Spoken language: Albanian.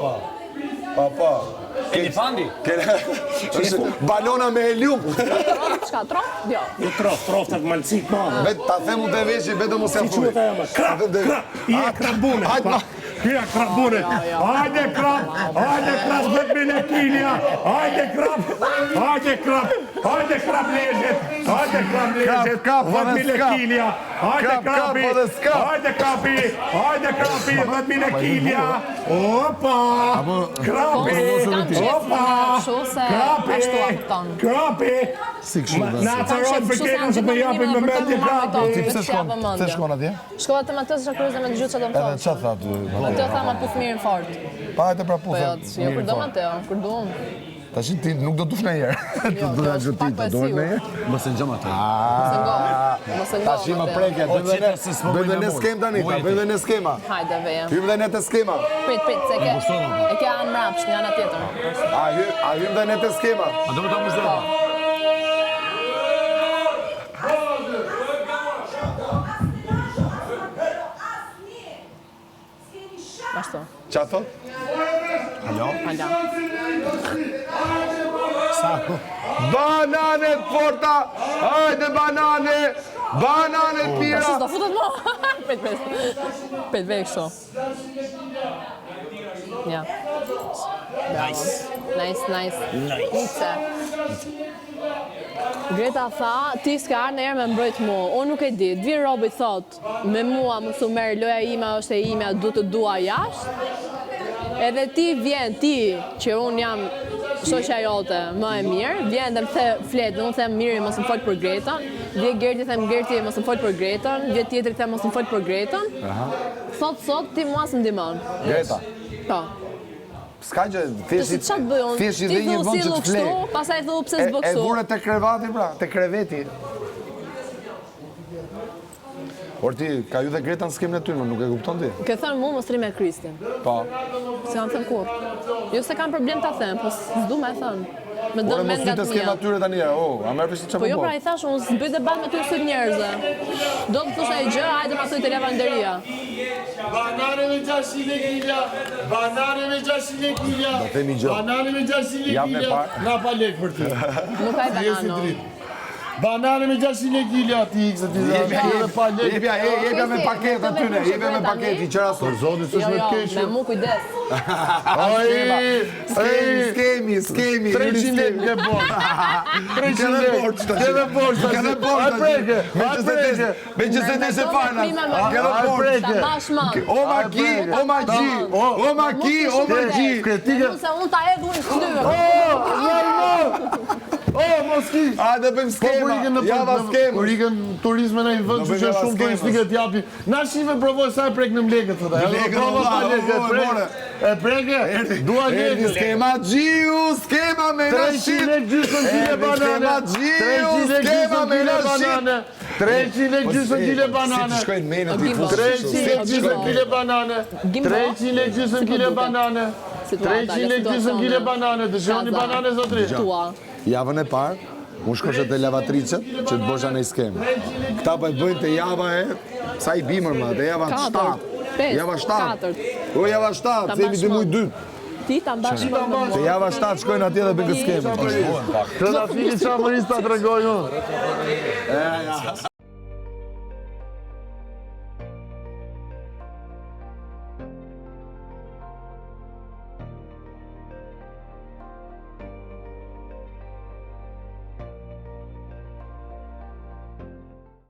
Po. Elefanti? Balona me helium. Çka, trof? Jo. Jo trofta malcik madhe. Bet ta themu te veçi, vetëm mos ja Si thuj. quhet ajo më? Krap, i e krabune. Kja krabune. Hajde krap, 10.000 kilja. Hajde krap lezhet. Hajde krap lezhet. Kap, 10.000 kilja. Hajde krapi, 10.000 kilja. Opa! Krapi, opa! Krapi! Si kështu. Na caron për kërën që për japin me mendje krapi. Ti pse shkon atje? Shkova te Matës Zhakurës dhe me dëgju çfarë do të Edhe thotë. çfarë tha aty? Mateo tha ma puf mirën fort. Pa hajde pra Po puthë. jo, kur do Mateo, kur do unë. Tash ti nuk do dush ndonjëherë. Jo, Do na pak gjutit, po e do sigur. ndonjëherë. Mos e ngjem atë. Mos e ngo. Tash më prekja, bëjmë ne skem tani, bëjmë ne skema. Hajde veja. Hym dhe ne te skema. Prit, se ke. E ke anë mrapsht, një anë tjetër. A hym dhe ne te skema. A do të mos do. Bashto. Qa thot? Hala. Banane të forta! Hajde banane! Banane të mira! Ashtu do futet mo. Prit veja kështu. Ja. Nice. Nice. Greta tha, ti s'ka arë në erë me mbrojt mu. Unë nuk e di, vi Robi thot, me mua më su merë, loja ime është e ime, du të dua jashtë. Edhe ti vjen, ti, që unë jam shoqja jote më e mirë, vjen dhe më the fletë, dhe unë them mirë, mos më folë për Gretën, vje Gerti, them Gerti, mos më folë për Gretën, vje tjetëri, them mos më folë për Gretën. Sot, ti mua së ndimon. Greta, Po. s'ka gjë, Të si qatë bëj unë, thjesht i ti dhe një thu vend si që të lukështu, flej. pasaj thu pse E s'bëksu. vure te krevati pra, te kreveti. Por ti, ka ju dhe Greta në skemin e ty, më nuk e kupton ti? Ke thënë mu mos rri me Kristin. Po. Se kam thënë kur. Jo se kam problem ta them, po s'du me thënë. Me Por dënë mos mend ty nga të të skema mija. tyre tani, a merr vesh çfarë Po jo po pra i thash, unë s'bëj debat me ty syt njerëzve. Do të thosh ai gjë, hajde ma thuj te lavanderia. Banane me 600 kilja, banane me 600 kilja, Do themi gjë. banane me 600 Jap me kilja, parë. na pa lek për ty. Nuk ka i banano. Banane me 600 kilja, ti ikse ti dhe pa lek. Jepja me paketë aty ne, jepja me paketë, i qëra sot. Zoni, s'është me të Jo, kesh. me mu kujdes. Skemi, 300 lek ke bërë. 300 lek. Keve borç. Keve borç. Ai preke. Me që se deshe fana. Keve Ta borç. bash më. O maki. Kretike. Unë se unë ta edh unë shtyve. Moski. Hajde bëjmë skema. Java skema. Kur ikën turizme në një vend që është shumë turistike t'japi. Na shive provoj sa e prek në mlekët thotë. E preke. Dua Erdi lekë. skema gjiu, skema me në 300 shqip. lek gjysmë kile banane. 300 lek gjysmë kile banane. 300 lek gjysmë kile banane. Si të shkojnë menët i Gimbo. 300 lek gjysmë kile banane. 300 lek gjysmë kile banane. 300 lek gjysmë kile banane. Të shoni banane zotri. Tua. Javën e parë, unë shkoshe të lavatricet që të bosha në skemë. Këta po e bëjnë të java e, sa i bimër ma, të java 7. Java 7. O java 7, se jemi dy muj 2. Ti ta mbash më me Të mua. java 7 shkojnë atje dhe bëjnë skemë. Trëndafili qa mëris ta të regoj unë.